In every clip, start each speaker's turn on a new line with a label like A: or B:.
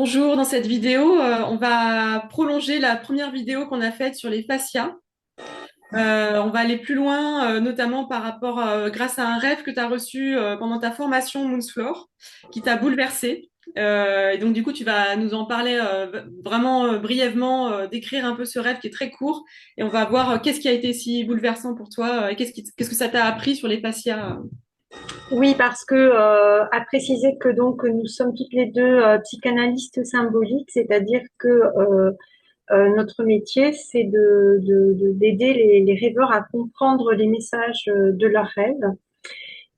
A: Bonjour, dans cette vidéo, on va prolonger la première vidéo qu'on a faite sur les fascias. On va aller plus loin, notamment par rapport, grâce à un rêve que tu as reçu pendant ta formation Moonsfloor, qui t'a bouleversé. Et donc, du coup, tu vas nous en parler vraiment brièvement, décrire un peu ce rêve qui est très court, et on va voir qu'est-ce qui a été si bouleversant pour toi, et qu'est-ce que ça t'a appris sur les fascias.
B: Oui, parce que à préciser que donc nous sommes toutes les deux psychanalystes symboliques, c'est-à-dire que notre métier, c'est d'aider les rêveurs à comprendre les messages de leurs rêves.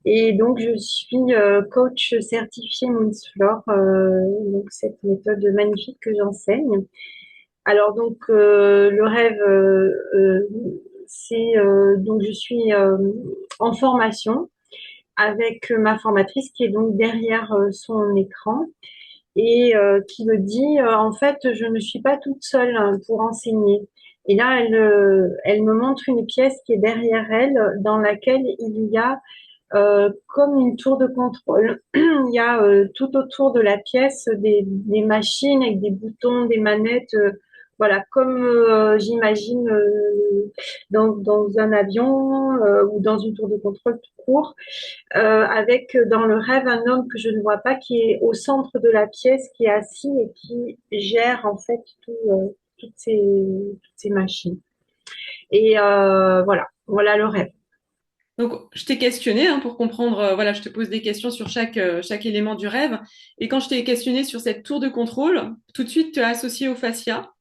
B: Et donc, je suis coach certifié Moonsfloor, donc cette méthode magnifique que j'enseigne. Alors donc, le rêve, c'est donc je suis en formation avec ma formatrice qui est donc derrière son écran et qui me dit en fait je ne suis pas toute seule hein, pour enseigner. Et là elle me montre une pièce qui est derrière elle dans laquelle il y a comme une tour de contrôle. Il y a tout autour de la pièce des machines avec des boutons, des manettes, voilà, comme j'imagine dans un avion ou dans une tour de contrôle tout court, avec dans le rêve un homme que je ne vois pas qui est au centre de la pièce, qui est assis et qui gère en fait toutes ces machines. Et voilà le rêve.
A: Donc, je t'ai questionné pour comprendre, voilà, je te pose des questions sur chaque élément du rêve. Et quand je t'ai questionné sur cette tour de contrôle, tout de suite, tu as associé au fascia.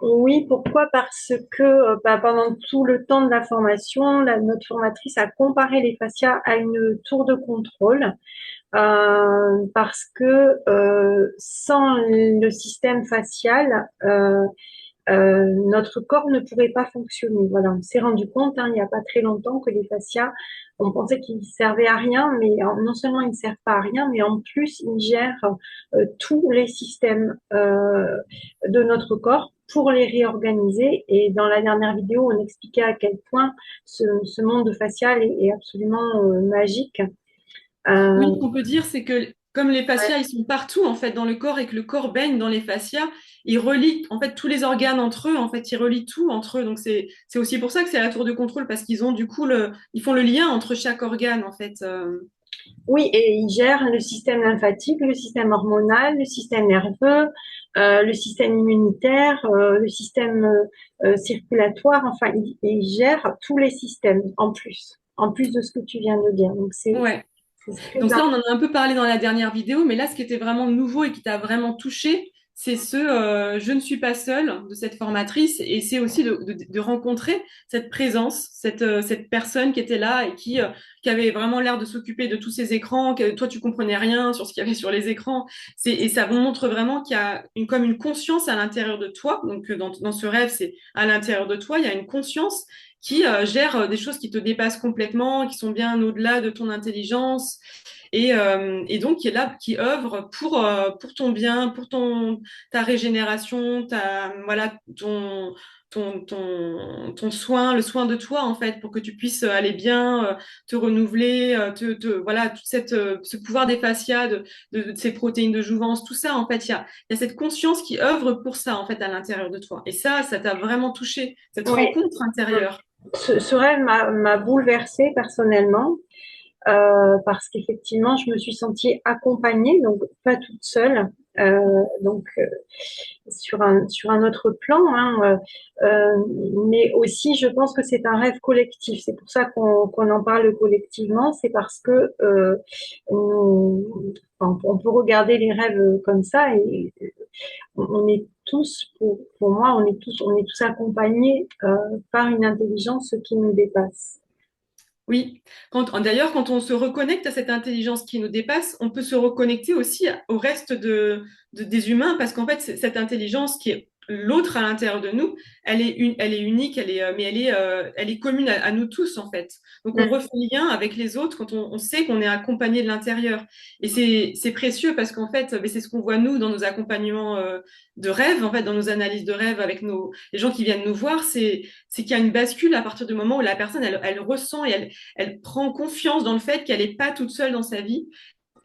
B: Oui, pourquoi? Parce que pendant tout le temps de la formation, notre formatrice a comparé les fascias à une tour de contrôle parce que sans le système facial, notre corps ne pourrait pas fonctionner. Voilà, on s'est rendu compte il n'y a pas très longtemps que les fascias, on pensait qu'ils servaient à rien, mais non seulement ils ne servent pas à rien, mais en plus ils gèrent tous les systèmes de notre corps pour les réorganiser. Et dans la dernière vidéo, on expliquait à quel point ce monde facial est absolument magique.
A: Oui,
B: Euh,
A: ce qu'on peut dire, c'est que comme les fascias, ils sont partout en fait dans le corps et que le corps baigne dans les fascias, ils relient en fait tous les organes entre eux. En fait, ils relient tout entre eux. Donc c'est aussi pour ça que c'est la tour de contrôle parce qu'ils ont du coup ils font le lien entre chaque organe en fait.
B: Oui, et il gère le système lymphatique, le système hormonal, le système nerveux, le système immunitaire, le système circulatoire. Enfin, il gère tous les systèmes en plus de ce que tu viens de dire. Donc,
A: Ouais.
B: c'est très
A: Donc ça, on
B: important.
A: en a un peu parlé dans la dernière vidéo, mais là, ce qui était vraiment nouveau et qui t'a vraiment touché, c'est je ne suis pas seule de cette formatrice, et c'est aussi de rencontrer cette présence, cette personne qui était là et qui avait vraiment l'air de s'occuper de tous ces écrans, que toi, tu comprenais rien sur ce qu'il y avait sur les écrans. Et ça vous montre vraiment qu'il y a comme une conscience à l'intérieur de toi. Donc dans ce rêve, c'est à l'intérieur de toi, il y a une conscience qui gère des choses qui te dépassent complètement, qui sont bien au-delà de ton intelligence et donc qui est là, qui œuvre pour ton bien, pour ta régénération, voilà, ton soin, le soin de toi, en fait, pour que tu puisses aller bien, te renouveler, voilà, ce pouvoir des fascias, de ces protéines de jouvence, tout ça, en fait, il y a cette conscience qui œuvre pour ça, en fait, à l'intérieur de toi. Et ça t'a vraiment touché, cette
B: Oui.
A: rencontre intérieure.
B: Ce rêve m'a bouleversée personnellement. Parce qu'effectivement, je me suis sentie accompagnée, donc pas toute seule. Donc sur un autre plan, hein, mais aussi je pense que c'est un rêve collectif. C'est pour ça qu'on en parle collectivement. C'est parce que on peut regarder les rêves comme ça et on est tous, pour moi, on est tous accompagnés par une intelligence qui nous dépasse.
A: Oui, d'ailleurs, quand on se reconnecte à cette intelligence qui nous dépasse, on peut se reconnecter aussi au reste des humains, parce qu'en fait, cette intelligence qui est l'autre à l'intérieur de nous, elle est unique, mais elle est commune à nous tous, en fait. Donc, on refait lien avec les autres quand on sait qu'on est accompagné de l'intérieur. Et c'est précieux parce qu'en fait, ben, c'est ce qu'on voit nous dans nos accompagnements de rêve, en fait, dans nos analyses de rêve avec les gens qui viennent nous voir, c'est qu'il y a une bascule à partir du moment où la personne, elle ressent et elle prend confiance dans le fait qu'elle n'est pas toute seule dans sa vie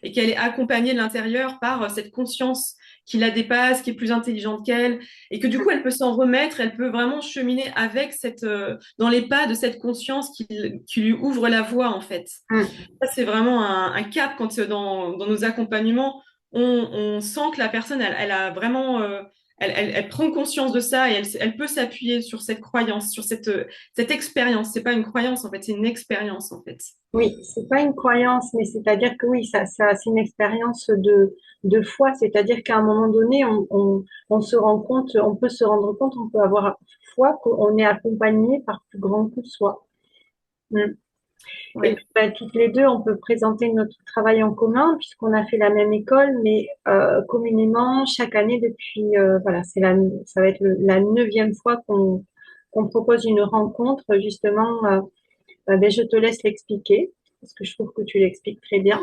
A: et qu'elle est accompagnée de l'intérieur par cette conscience qui la dépasse, qui est plus intelligente qu'elle, et que du coup, elle peut s'en remettre, elle peut vraiment cheminer avec dans les pas de cette conscience qui lui ouvre la voie, en fait.
B: Mm.
A: Ça, c'est vraiment un cap quand dans nos accompagnements, on sent que la personne, elle a vraiment, elle prend conscience de ça et elle peut s'appuyer sur cette croyance, sur cette expérience. C'est pas une croyance, en fait, c'est une expérience, en fait.
B: Oui, c'est pas une croyance, mais c'est-à-dire que oui, c'est une expérience de foi. C'est-à-dire qu'à un moment donné, on se rend compte, on peut se rendre compte, on peut avoir foi qu'on est accompagné par plus grand que soi. Mm. Et
A: Ouais.
B: puis, ben, toutes les deux, on peut présenter notre travail en commun puisqu'on a fait la même école, mais communément chaque année depuis, voilà, ça va être la neuvième fois qu'on propose une rencontre justement. Ben, je te laisse l'expliquer parce que je trouve que tu l'expliques très bien.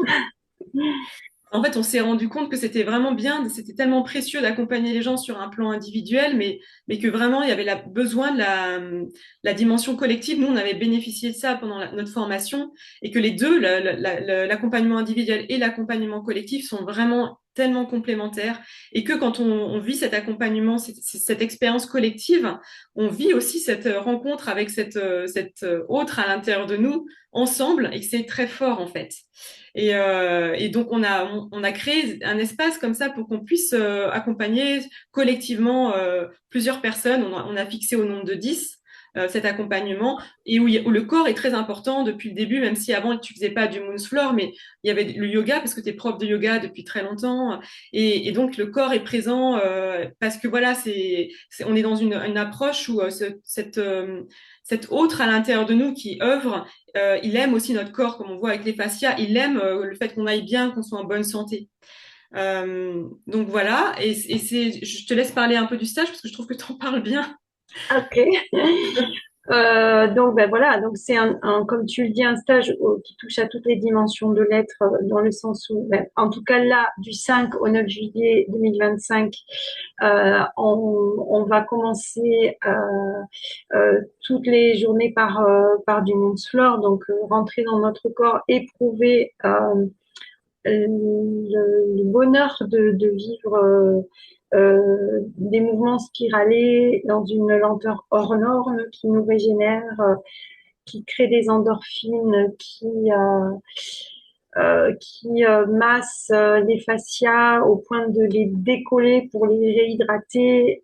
A: En fait, on s'est rendu compte que c'était vraiment bien, c'était tellement précieux d'accompagner les gens sur un plan individuel, mais que vraiment, il y avait besoin de la dimension collective. Nous, on avait bénéficié de ça pendant notre formation et que les deux, l'accompagnement individuel et l'accompagnement collectif sont vraiment tellement complémentaires et que quand on vit cet accompagnement, cette expérience collective, on vit aussi cette rencontre avec cette autre à l'intérieur de nous ensemble et que c'est très fort en fait. Et donc, on a créé un espace comme ça pour qu'on puisse accompagner collectivement plusieurs personnes. On a fixé au nombre de 10 cet accompagnement et où le corps est très important depuis le début, même si avant tu faisais pas du Moon's Floor, mais il y avait le yoga parce que tu es prof de yoga depuis très longtemps. Et donc, le corps est présent parce que voilà, on est dans une approche où cet autre à l'intérieur de nous qui œuvre il aime aussi notre corps, comme on voit avec les fascias. Il aime le fait qu'on aille bien, qu'on soit en bonne santé. Donc voilà. Je te laisse parler un peu du stage parce que je trouve que tu en parles bien.
B: Ok. Donc ben voilà, donc c'est comme tu le dis, un stage qui touche à toutes les dimensions de l'être, dans le sens où, ben, en tout cas là, du 5 au 9 juillet 2025, on va commencer toutes les journées par du Moon's Floor, donc rentrer dans notre corps, éprouver le bonheur de vivre des mouvements spiralés dans une lenteur hors norme qui nous régénère, qui crée des endorphines, qui masse les fascias au point de les décoller pour les réhydrater,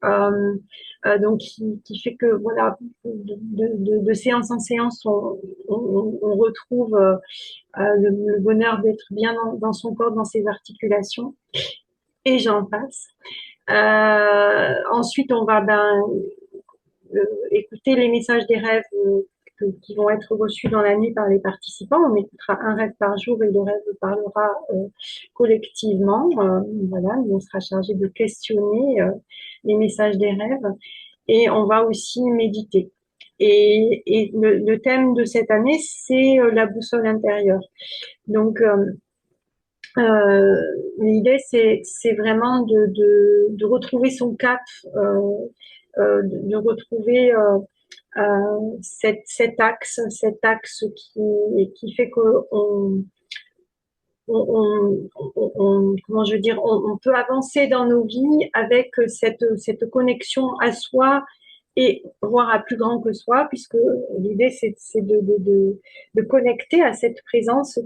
B: donc qui fait que voilà, de séance en séance, on retrouve le bonheur d'être bien dans son corps, dans ses articulations, et j'en passe. Ensuite, on va écouter les messages des rêves qui vont être reçus dans la nuit par les participants. On écoutera un rêve par jour et le rêve parlera collectivement. Voilà, on sera chargé de questionner les messages des rêves et on va aussi méditer. Et le thème de cette année, c'est la boussole intérieure. Donc, l'idée, c'est vraiment de retrouver son cap, de retrouver cet axe qui fait que comment je veux dire, on peut avancer dans nos vies avec cette connexion à soi et voire à plus grand que soi, puisque l'idée c'est de connecter à cette présence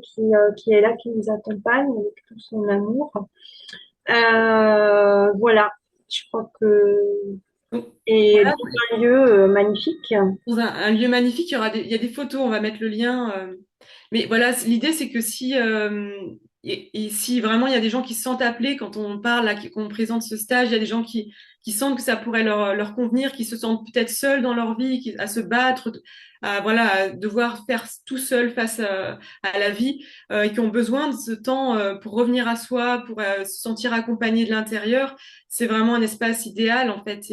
B: qui est là, qui nous accompagne avec tout son amour. Voilà, je crois que
A: Donc,
B: et
A: voilà,
B: dans un lieu magnifique.
A: dans un lieu magnifique, il y a des photos, on va mettre le lien. Mais voilà, l'idée, c'est que si, et si vraiment il y a des gens qui se sentent appelés quand on parle, là, qu'on présente ce stage, il y a des gens qui sentent que ça pourrait leur convenir, qui se sentent peut-être seuls dans leur vie, à se battre, voilà, à devoir faire tout seul face à la vie, et qui ont besoin de ce temps pour revenir à soi, pour se sentir accompagné de l'intérieur. C'est vraiment un espace idéal, en fait.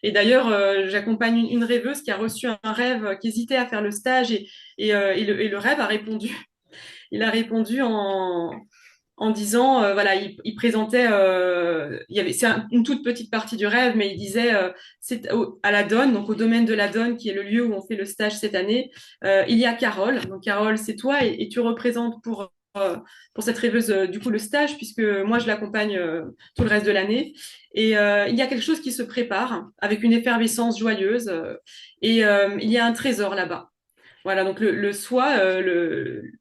A: Et d'ailleurs, j'accompagne une rêveuse qui a reçu un rêve, qui hésitait à faire le stage et le rêve a répondu. Il a répondu en disant, voilà, il présentait, une toute petite partie du rêve, mais il disait, à la Donne, donc au domaine de la Donne, qui est le lieu où on fait le stage cette année, il y a Carole. Donc Carole, c'est toi et tu représentes pour pour cette rêveuse, du coup, le stage, puisque moi, je l'accompagne tout le reste de l'année. Et il y a quelque chose qui se prépare avec une effervescence joyeuse. Il y a un trésor là-bas. Voilà, donc le soi,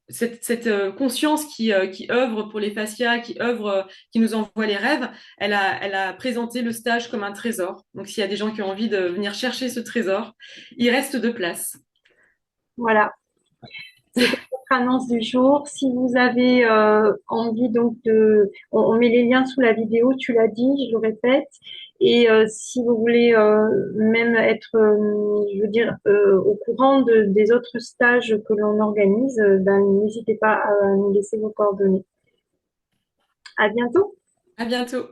A: cette conscience qui œuvre pour les fascias, qui œuvre, qui nous envoie les rêves, elle a présenté le stage comme un trésor. Donc s'il y a des gens qui ont envie de venir chercher ce trésor, il reste de place.
B: Voilà. C'était notre annonce du jour. Si vous avez envie donc on met les liens sous la vidéo, tu l'as dit, je le répète. Et si vous voulez même être, je veux dire, au courant des autres stages que l'on organise, ben, n'hésitez pas à nous laisser vos coordonnées. À bientôt.
A: À bientôt.